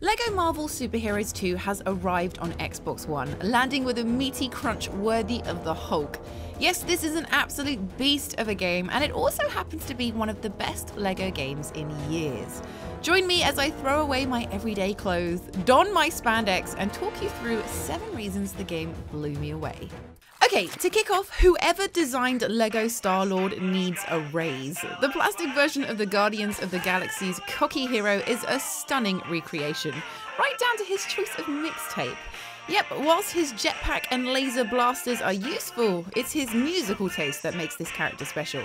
LEGO Marvel Superheroes 2 has arrived on Xbox One, landing with a meaty crunch worthy of the Hulk. Yes, this is an absolute beast of a game, and it also happens to be one of the best LEGO games in years. Join me as I throw away my everyday clothes, don my spandex, and talk you through 7 reasons the game blew me away. Okay, to kick off, whoever designed LEGO Star-Lord needs a raise. The plastic version of the Guardians of the Galaxy's cocky hero is a stunning recreation, right down to his choice of mixtape. Yep, whilst his jetpack and laser blasters are useful, it's his musical taste that makes this character special.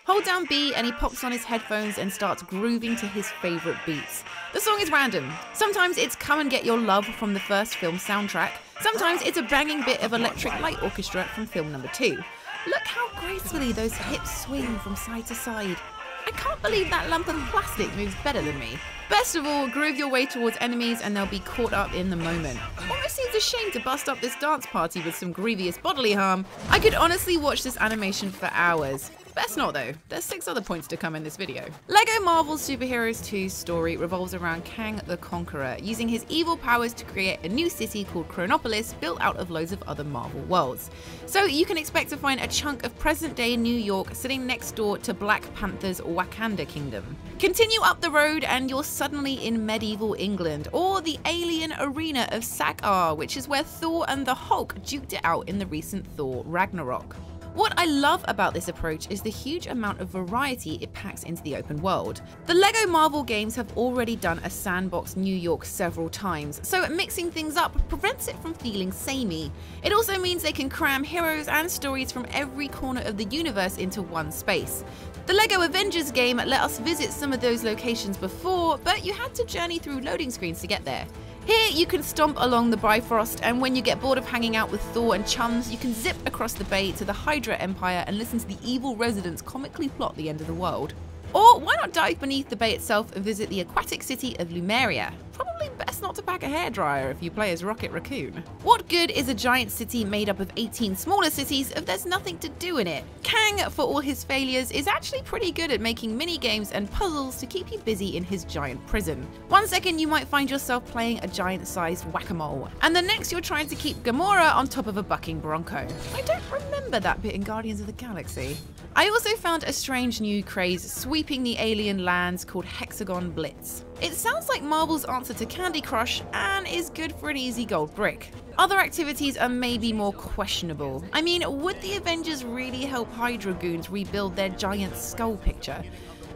Hold down B and he pops on his headphones and starts grooving to his favourite beats. The song is random. Sometimes it's Come and Get Your Love from the first film soundtrack. Sometimes it's a banging bit of Electric Light Orchestra from film number 2. Look how gracefully those hips swing from side to side. I can't believe that lump of plastic moves better than me. Best of all, groove your way towards enemies and they'll be caught up in the moment. Almost seems a shame to bust up this dance party with some grievous bodily harm. I could honestly watch this animation for hours. Best not though, there's 6 other points to come in this video. LEGO Marvel Superheroes 2's story revolves around Kang the Conqueror, using his evil powers to create a new city called Chronopolis, built out of loads of other Marvel worlds. So you can expect to find a chunk of present-day New York sitting next door to Black Panther's Wakanda Kingdom. Continue up the road and you're suddenly in medieval England, or the alien arena of Sakaar, which is where Thor and the Hulk duked it out in the recent Thor Ragnarok. What I love about this approach is the huge amount of variety it packs into the open world. The LEGO Marvel games have already done a sandbox New York several times, so mixing things up prevents it from feeling samey. It also means they can cram heroes and stories from every corner of the universe into one space. The LEGO Avengers game let us visit some of those locations before, but you had to journey through loading screens to get there. Here you can stomp along the Bifrost, and when you get bored of hanging out with Thor and chums, you can zip across the bay to the Hydra Empire and listen to the evil residents comically plot the end of the world. Or why not dive beneath the bay itself and visit the aquatic city of Lumeria? Probably best not to pack a hairdryer if you play as Rocket Raccoon. What good is a giant city made up of 18 smaller cities if there's nothing to do in it? Kang, for all his failures, is actually pretty good at making mini-games and puzzles to keep you busy in his giant prison. One second you might find yourself playing a giant-sized whack-a-mole, and the next you're trying to keep Gamora on top of a bucking bronco. I don't remember that bit in Guardians of the Galaxy. I also found a strange new craze sweeping the alien lands called Hexagon Blitz. It sounds like Marvel's answer to Candy Crush and is good for an easy gold brick. Other activities are maybe more questionable. I mean, would the Avengers really help Hydra goons rebuild their giant skull picture?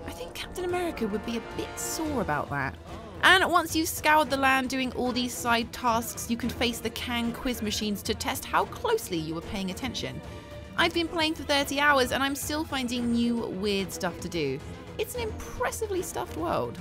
I think Captain America would be a bit sore about that. And once you've scoured the land doing all these side tasks, you can face the Kang quiz machines to test how closely you were paying attention. I've been playing for 30 hours and I'm still finding new weird stuff to do. It's an impressively stuffed world.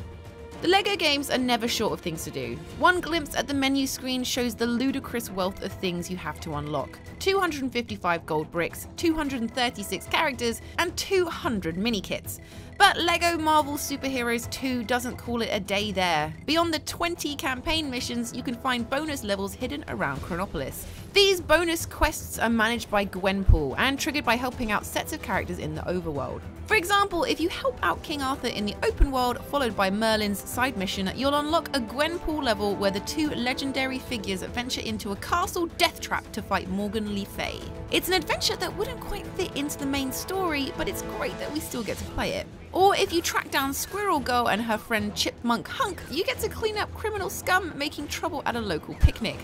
The LEGO games are never short of things to do. One glimpse at the menu screen shows the ludicrous wealth of things you have to unlock. 255 gold bricks, 236 characters, and 200 mini-kits. But LEGO Marvel Superheroes 2 doesn't call it a day there. Beyond the 20 campaign missions, you can find bonus levels hidden around Chronopolis. These bonus quests are managed by Gwenpool and triggered by helping out sets of characters in the overworld. For example, if you help out King Arthur in the open world, followed by Merlin's side mission, you'll unlock a Gwenpool level where the 2 legendary figures venture into a castle death trap to fight Morgan Le Fay. It's an adventure that wouldn't quite fit into the main story, but it's great that we still get to play it. Or if you track down Squirrel Girl and her friend Chipmunk Hunk, you get to clean up criminal scum making trouble at a local picnic.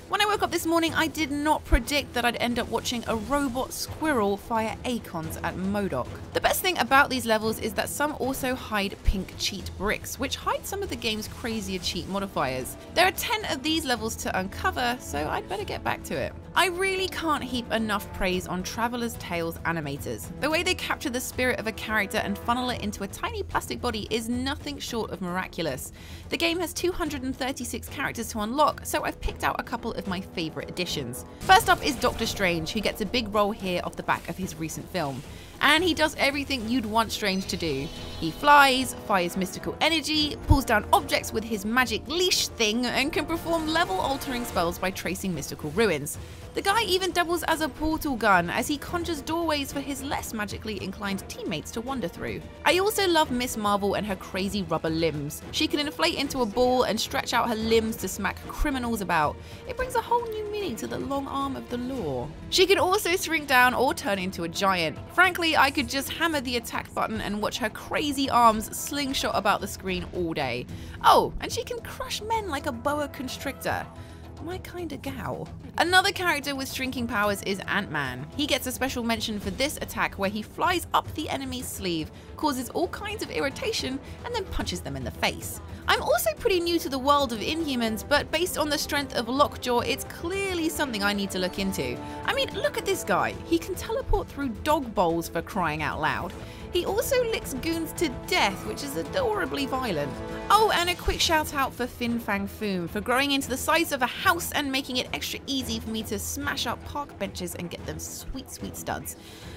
When I woke up this morning, I did not predict that I'd end up watching a robot squirrel fire Acons at MODOK. The best thing about these levels is that some also hide pink cheat bricks, which hide some of the game's crazier cheat modifiers. There are 10 of these levels to uncover, so I'd better get back to it. I really can't heap enough praise on Traveller's Tales animators. The way they capture the spirit of a character and funnel it into a tiny plastic body is nothing short of miraculous. The game has 236 characters to unlock, so I've picked out a couple of my favourite additions. First up is Doctor Strange, who gets a big role here off the back of his recent film. And he does everything you'd want Strange to do. He flies, fires mystical energy, pulls down objects with his magic leash thing, and can perform level-altering spells by tracing mystical ruins. The guy even doubles as a portal gun as he conjures doorways for his less magically inclined teammates to wander through. I also love Miss Marvel and her crazy rubber limbs. She can inflate into a ball and stretch out her limbs to smack criminals about. It brings a whole new meaning to the long arm of the law. She can also shrink down or turn into a giant. Frankly, I could just hammer the attack button and watch her crazy arms slingshot about the screen all day. Oh, and she can crush men like a boa constrictor. My kinda gal. Another character with shrinking powers is Ant-Man. He gets a special mention for this attack where he flies up the enemy's sleeve, causes all kinds of irritation, and then punches them in the face. I'm also pretty new to the world of Inhumans, but based on the strength of Lockjaw, it's clearly something I need to look into. I mean, look at this guy. He can teleport through dog bowls for crying out loud. He also licks goons to death, which is adorably violent. Oh, and a quick shout out for Fin Fang Foom for growing into the size of a house and making it extra easy for me to smash up park benches and get them sweet, sweet studs.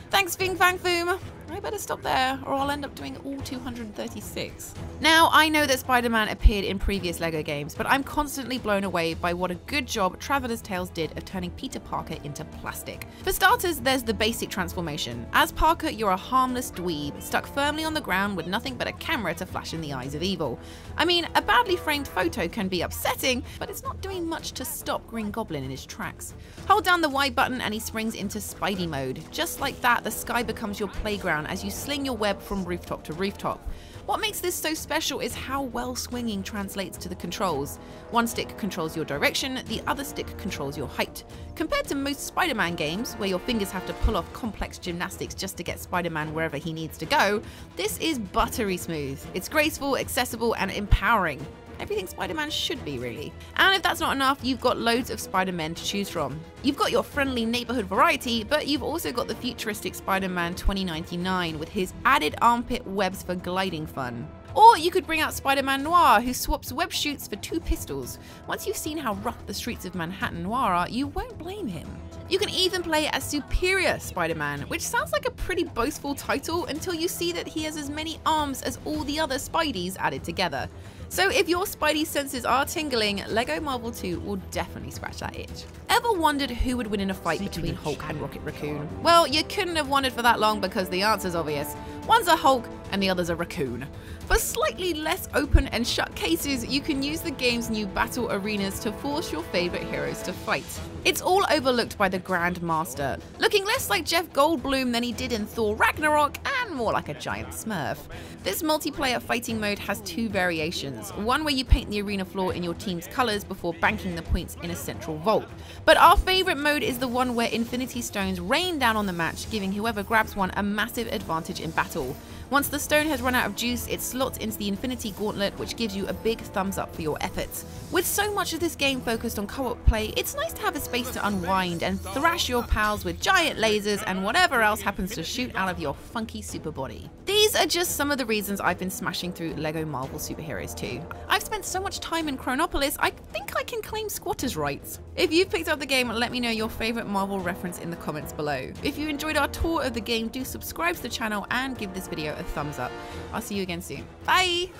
Thanks, Fin Fang Foom. I better stop there or I'll end up doing all 236. Now, I know that Spider-Man appeared in previous LEGO games, but I'm constantly blown away by what a good job Traveller's Tales did of turning Peter Parker into plastic. For starters, there's the basic transformation. As Parker, you're a harmless dweeb, stuck firmly on the ground with nothing but a camera to flash in the eyes of evil. I mean, a badly framed photo can be upsetting, but it's not doing much to stop Green Goblin in his tracks. Hold down the Y button and he springs into Spidey mode. Just like that, the sky becomes your playground as you sling your web from rooftop to rooftop. What makes this so special is how well swinging translates to the controls. One stick controls your direction, the other stick controls your height. Compared to most Spider-Man games, where your fingers have to pull off complex gymnastics just to get Spider-Man wherever he needs to go, this is buttery smooth. It's graceful, accessible, and empowering. Everything Spider-Man should be, really. And if that's not enough, you've got loads of Spider-Men to choose from. You've got your friendly neighborhood variety, but you've also got the futuristic Spider-Man 2099 with his added armpit webs for gliding fun. Or you could bring out Spider-Man Noir, who swaps web shoots for 2 pistols. Once you've seen how rough the streets of Manhattan Noir are, you won't blame him. You can even play as Superior Spider-Man, which sounds like a pretty boastful title until you see that he has as many arms as all the other Spideys added together. So if your Spidey senses are tingling, LEGO Marvel 2 will definitely scratch that itch. Ever wondered who would win in a fight between Hulk and Rocket Raccoon? Well, you couldn't have wondered for that long because the answer's obvious. One's a Hulk and the other's a raccoon. For slightly less open and shut cases, you can use the game's new battle arenas to force your favourite heroes to fight. It's all overlooked by the Grand Master, looking less like Jeff Goldblum than he did in Thor Ragnarok and more like a giant smurf. This multiplayer fighting mode has 2 variations, one where you paint the arena floor in your team's colours before banking the points in a central vault. But our favourite mode is the one where Infinity Stones rain down on the match, giving whoever grabs one a massive advantage in battle. Once the stone has run out of juice, it slots into the Infinity Gauntlet, which gives you a big thumbs up for your efforts. With so much of this game focused on co-op play, it's nice to have a space to unwind and thrash your pals with giant lasers and whatever else happens to shoot out of your funky super body. These are just some of the reasons I've been smashing through LEGO Marvel Superheroes 2. I've spent so much time in Chronopolis, I think I can claim squatters' rights. If you've picked up the game, let me know your favourite Marvel reference in the comments below. If you enjoyed our tour of the game, do subscribe to the channel and give this video a thumbs up. I'll see you again soon. Bye!